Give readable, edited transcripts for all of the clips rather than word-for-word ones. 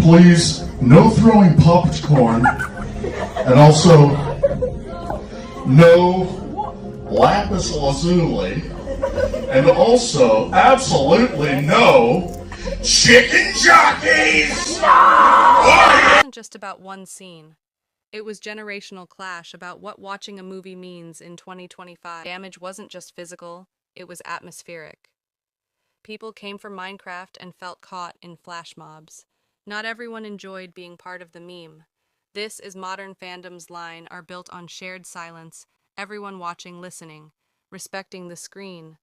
please, no throwing popcorn, and also no lapis lazuli, and also absolutely no chicken jockeys! It wasn't just about one scene. It was generational clash about what watching a movie means in 2025. Damage wasn't just physical, it was atmospheric. People came for Minecraft and felt caught in flash mobs. Not everyone enjoyed being part of the meme. This is modern fandom's line are built on shared silence, everyone watching, listening, respecting the screen.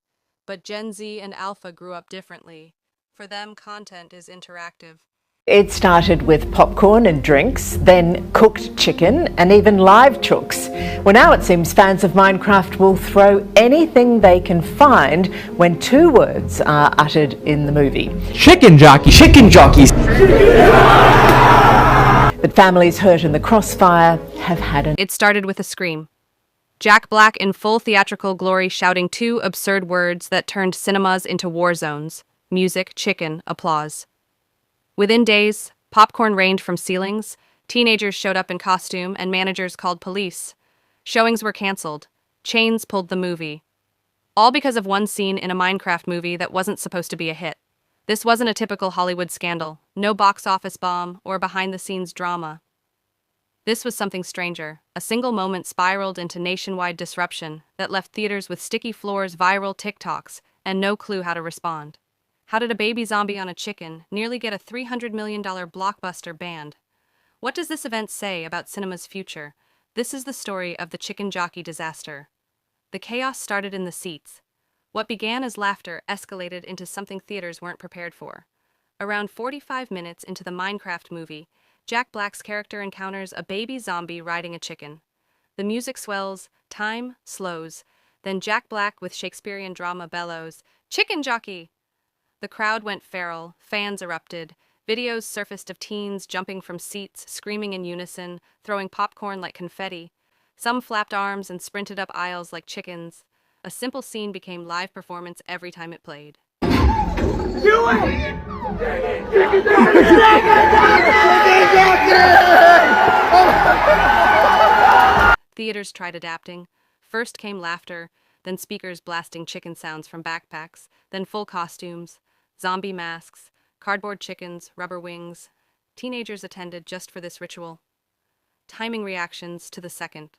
But Gen Z and Alpha grew up differently. For them, content is interactive. It started with popcorn and drinks, then cooked chicken and even live chooks. Well, now it seems fans of Minecraft will throw anything they can find when two words are uttered in the movie. Chicken jockey, chicken jockeys. But families hurt in the crossfire have had an... It started with a scream. Jack Black in full theatrical glory shouting two absurd words that turned cinemas into war zones. Music, chicken, applause. Within days, popcorn rained from ceilings, teenagers showed up in costume, and managers called police. Showings were canceled. Chains pulled the movie. All because of one scene in a Minecraft movie that wasn't supposed to be a hit. This wasn't a typical Hollywood scandal, no box office bomb or behind-the-scenes drama. This was something stranger. A single moment spiraled into nationwide disruption that left theaters with sticky floors, viral TikToks, and no clue how to respond. How did a baby zombie on a chicken nearly get a $300 million blockbuster banned? What does this event say about cinema's future? This is the story of the chicken jockey disaster. The chaos started in the seats. What began as laughter escalated into something theaters weren't prepared for. Around 45 minutes into the Minecraft movie, Jack Black's character encounters a baby zombie riding a chicken. The music swells, time slows, then Jack Black with Shakespearean drama bellows, "Chicken jockey!" The crowd went feral, fans erupted, videos surfaced of teens jumping from seats, screaming in unison, throwing popcorn like confetti. Some flapped arms and sprinted up aisles like chickens. A simple scene became live performance every time it played. Do it! Theaters tried adapting. First came laughter, then speakers blasting chicken sounds from backpacks, then full costumes, zombie masks, cardboard chickens, rubber wings. Teenagers attended just for this ritual. Timing reactions to the second.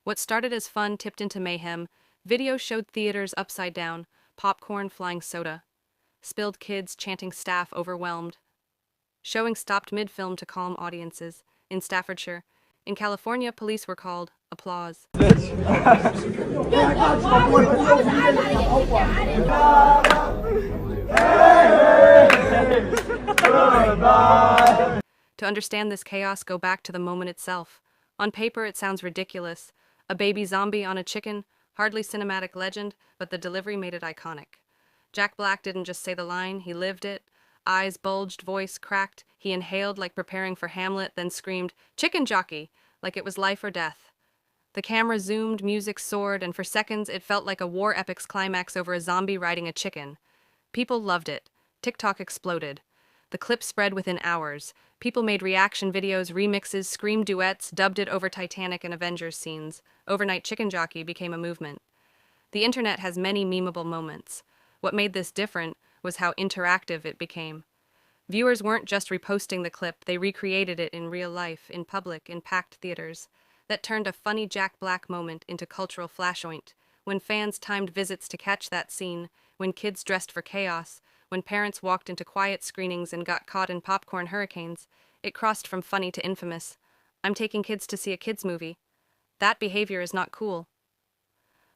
What started as fun tipped into mayhem. Videos showed theaters upside down, popcorn flying soda. Spilled kids chanting staff overwhelmed. Showing stopped mid-film to calm audiences. In Staffordshire. In California, police were called. Applause. To understand this chaos, go back to the moment itself. On paper, it sounds ridiculous. A baby zombie on a chicken, hardly cinematic legend, but the delivery made it iconic. Jack Black didn't just say the line, he lived it. Eyes bulged, voice cracked. He inhaled like preparing for Hamlet, then screamed, "Chicken jockey!" like it was life or death. The camera zoomed, music soared, and for seconds it felt like a war epic's climax over a zombie riding a chicken. People loved it. TikTok exploded. The clip spread within hours. People made reaction videos, remixes, scream duets, dubbed it over Titanic and Avengers scenes. Overnight Chicken Jockey became a movement. The internet has many memeable moments. What made this different was how interactive it became. Viewers weren't just reposting the clip, they recreated it in real life, in public, in packed theaters. That turned a funny Jack Black moment into cultural flashpoint. When fans timed visits to catch that scene, when kids dressed for chaos, when parents walked into quiet screenings and got caught in popcorn hurricanes, it crossed from funny to infamous. I'm taking kids to see a kids movie. That behavior is not cool.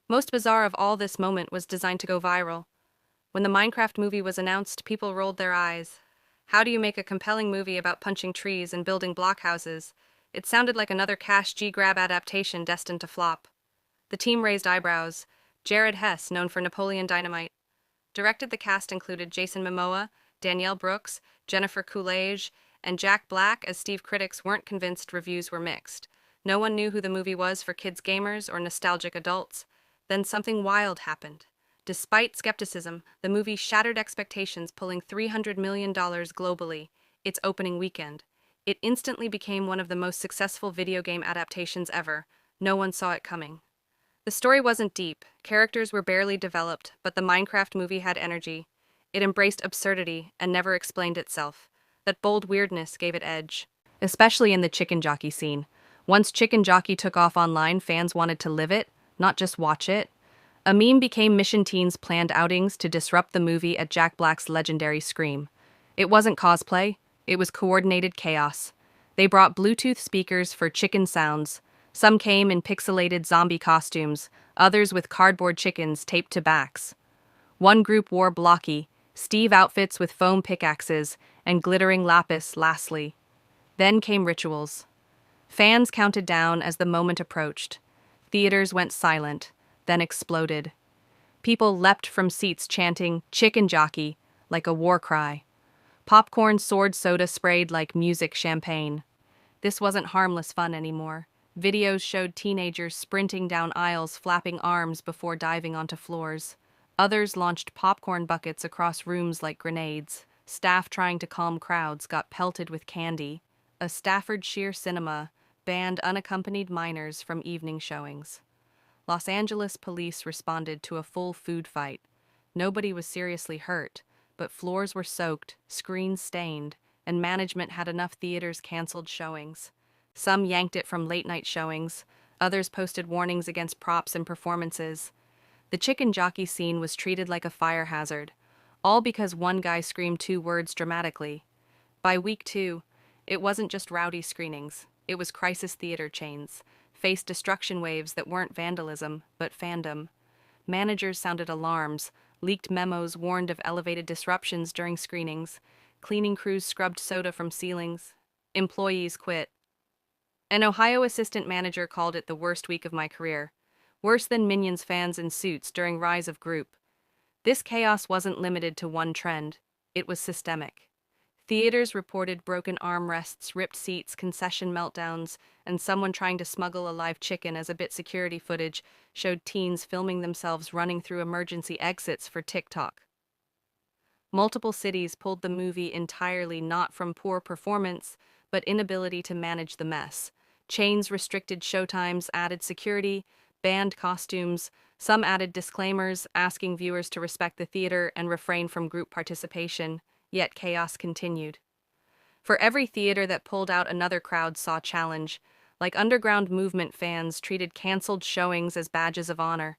Most bizarre of all, this moment was designed to go viral. When the Minecraft movie was announced, people rolled their eyes. How do you make a compelling movie about punching trees and building blockhouses? It sounded like another cash G-grab adaptation destined to flop. The team raised eyebrows. Jared Hess, known for Napoleon Dynamite, directed. The cast included Jason Momoa, Danielle Brooks, Jennifer Coolidge, and Jack Black. As Steve, critics weren't convinced, reviews were mixed. No one knew who the movie was for kids gamers or nostalgic adults. Then something wild happened. Despite skepticism, the movie shattered expectations, pulling $300 million globally. its opening weekend. It instantly became one of the most successful video game adaptations ever. No one saw it coming. The story wasn't deep, characters were barely developed, but the Minecraft movie had energy. It embraced absurdity and never explained itself. That bold weirdness gave it edge. Especially in the chicken jockey scene. Once Chicken Jockey took off online, fans wanted to live it, not just watch it. A meme became Mission Teen's planned outings to disrupt the movie at Jack Black's legendary Scream. It wasn't cosplay, it was coordinated chaos. They brought Bluetooth speakers for chicken sounds. Some came in pixelated zombie costumes, others with cardboard chickens taped to backs. One group wore blocky, Steve outfits with foam pickaxes and glittering lapis lastly. Then came rituals. Fans counted down as the moment approached. Theaters went silent, then exploded. People leapt from seats chanting, "Chicken Jockey," like a war cry. Popcorn soared, soda sprayed like music champagne. This wasn't harmless fun anymore. Videos showed teenagers sprinting down aisles, flapping arms before diving onto floors. Others launched popcorn buckets across rooms like grenades. Staff trying to calm crowds got pelted with candy. A Staffordshire cinema banned unaccompanied minors from evening showings. Los Angeles police responded to a full food fight. Nobody was seriously hurt, but floors were soaked, screens stained, and management had enough theaters canceled showings. Some yanked it from late-night showings, others posted warnings against props and performances. The chicken jockey scene was treated like a fire hazard, all because one guy screamed 2 words dramatically. By week 2, it wasn't just rowdy screenings, it was crisis theater chains, faced destruction waves that weren't vandalism, but fandom. Managers sounded alarms, leaked memos warned of elevated disruptions during screenings, cleaning crews scrubbed soda from ceilings, employees quit. An Ohio assistant manager called it the worst week of my career, worse than Minions fans in suits during Rise of Group. This chaos wasn't limited to one trend, it was systemic. Theaters reported broken armrests, ripped seats, concession meltdowns, and someone trying to smuggle a live chicken as a bit security footage showed teens filming themselves running through emergency exits for TikTok. Multiple cities pulled the movie entirely not from poor performance, but inability to manage the mess. Chains restricted showtimes, added security, banned costumes. Some added disclaimers, asking viewers to respect the theater and refrain from group participation, yet chaos continued. For every theater that pulled out, another crowd saw challenge. Like underground movement fans treated canceled showings as badges of honor.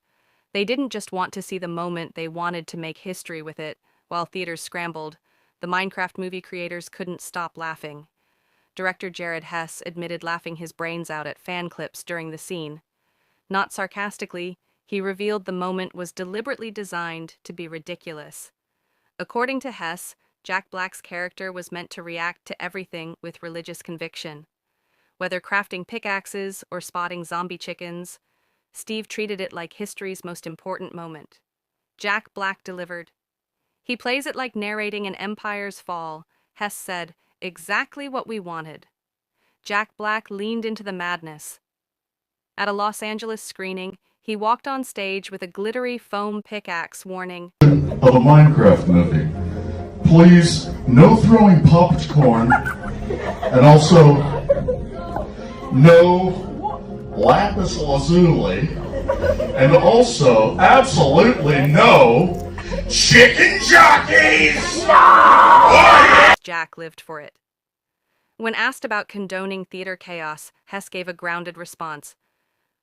They didn't just want to see the moment, they wanted to make history with it. While theaters scrambled, the Minecraft movie creators couldn't stop laughing. Director Jared Hess admitted laughing his brains out at fan clips during the scene. Not sarcastically, he revealed the moment was deliberately designed to be ridiculous. According to Hess, Jack Black's character was meant to react to everything with religious conviction. Whether crafting pickaxes or spotting zombie chickens, Steve treated it like history's most important moment. Jack Black delivered. He plays it like narrating an empire's fall, Hess said, exactly what we wanted. Jack Black leaned into the madness. At a Los Angeles screening, he walked on stage with a glittery foam pickaxe warning, Of a Minecraft movie. Please, no throwing popcorn, and also no lapis lazuli, and also absolutely no chicken jockeys! Jack lived for it. When asked about condoning theater chaos, Hess gave a grounded response.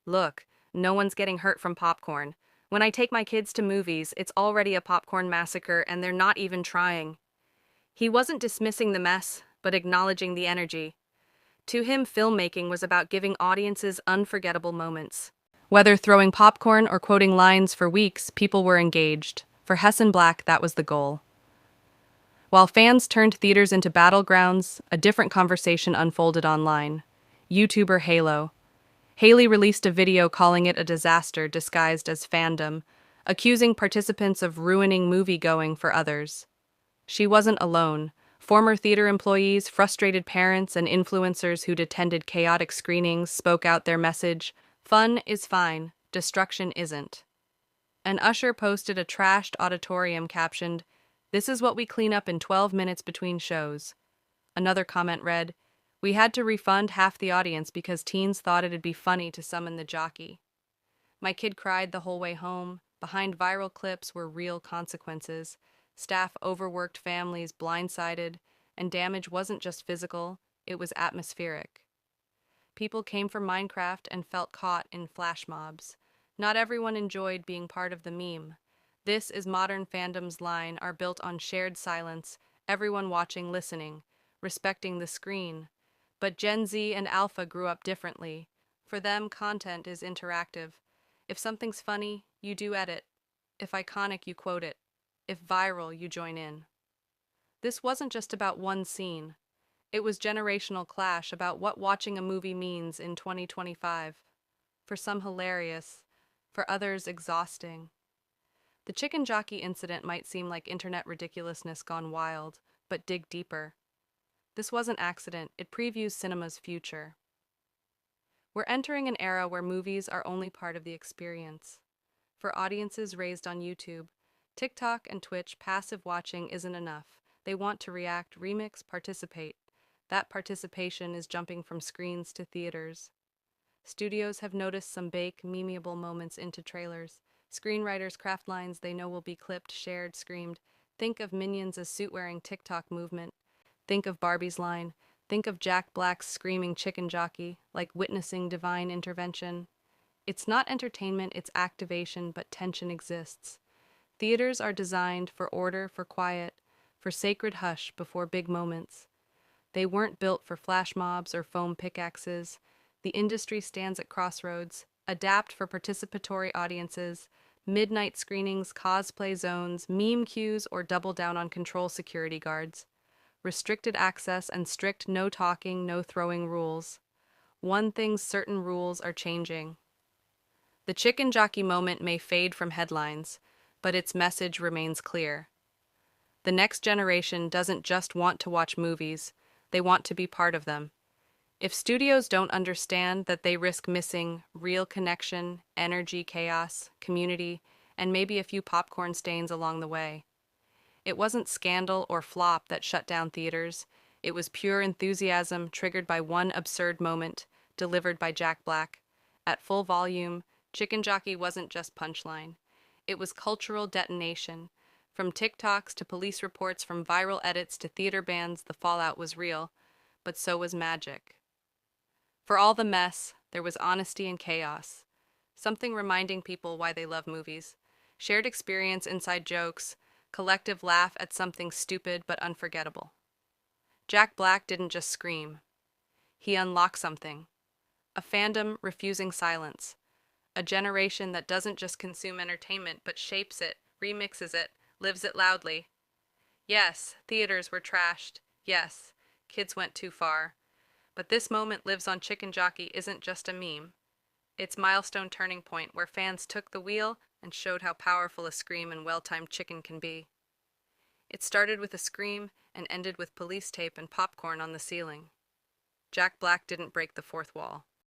Look, no one's getting hurt from popcorn. When I take my kids to movies, it's already a popcorn massacre and they're not even trying. He wasn't dismissing the mess, but acknowledging the energy. To him, filmmaking was about giving audiences unforgettable moments. Whether throwing popcorn or quoting lines for weeks, people were engaged. For Hess and Black, that was the goal. While fans turned theaters into battlegrounds, a different conversation unfolded online. YouTuber Halo. Haley released a video calling it a disaster disguised as fandom, accusing participants of ruining movie-going for others. She wasn't alone. Former theater employees, frustrated parents, and influencers who'd attended chaotic screenings spoke out their message, "Fun is fine, destruction isn't." An usher posted a trashed auditorium captioned, "This is what we clean up in 12 minutes between shows." Another comment read, "We had to refund half the audience because teens thought it'd be funny to summon the jockey." My kid cried the whole way home. Behind viral clips were real consequences. Staff overworked, families blindsided, and damage wasn't just physical, it was atmospheric. People came for Minecraft and felt caught in flash mobs. Not everyone enjoyed being part of the meme. This is modern fandom's line are built on shared silence, everyone watching, listening, respecting the screen. But Gen Z and Alpha grew up differently. For them, content is interactive. If something's funny, you do edit. If iconic, you quote it. If viral, you join in. This wasn't just about one scene. It was generational clash about what watching a movie means in 2025. For some hilarious, for others exhausting. The chicken jockey incident might seem like internet ridiculousness gone wild, but dig deeper. This wasn't accident, it previews cinema's future. We're entering an era where movies are only part of the experience. For audiences raised on YouTube, TikTok and Twitch, passive watching isn't enough. They want to react, remix, participate. That participation is jumping from screens to theaters. Studios have noticed some memeable moments into trailers. Screenwriters craft lines they know will be clipped, shared, screamed. Think of Minions as suit-wearing TikTok movement. Think of Barbie's line. Think of Jack Black's screaming chicken jockey, like witnessing divine intervention. It's not entertainment, it's activation, but tension exists. Theaters are designed for order, for quiet, for sacred hush before big moments. They weren't built for flash mobs or foam pickaxes. The industry stands at crossroads. Adapt for participatory audiences, midnight screenings, cosplay zones, meme queues, or double down on control security guards. Restricted access and strict no talking, no throwing rules. One thing's certain, rules are changing. The chicken jockey moment may fade from headlines, but its message remains clear. The next generation doesn't just want to watch movies, they want to be part of them. If studios don't understand that, they risk missing real connection, energy, chaos, community, and maybe a few popcorn stains along the way. It wasn't scandal or flop that shut down theaters. It was pure enthusiasm triggered by one absurd moment, delivered by Jack Black. At full volume, Chicken Jockey wasn't just punchline. It was cultural detonation. From TikToks to police reports, from viral edits to theater bans, the fallout was real, but so was magic. For all the mess, there was honesty and chaos. Something reminding people why they love movies. Shared experience, inside jokes, collective laugh at something stupid but unforgettable. Jack Black didn't just scream. He unlocked something. A fandom refusing silence. A generation that doesn't just consume entertainment but shapes it, remixes it, lives it loudly. Yes, theaters were trashed. Yes, kids went too far. But this moment lives on. Chicken Jockey isn't just a meme. It's milestone turning point where fans took the wheel and showed how powerful a scream and well-timed chicken can be. It started with a scream and ended with police tape and popcorn on the ceiling. Jack Black didn't break the fourth wall.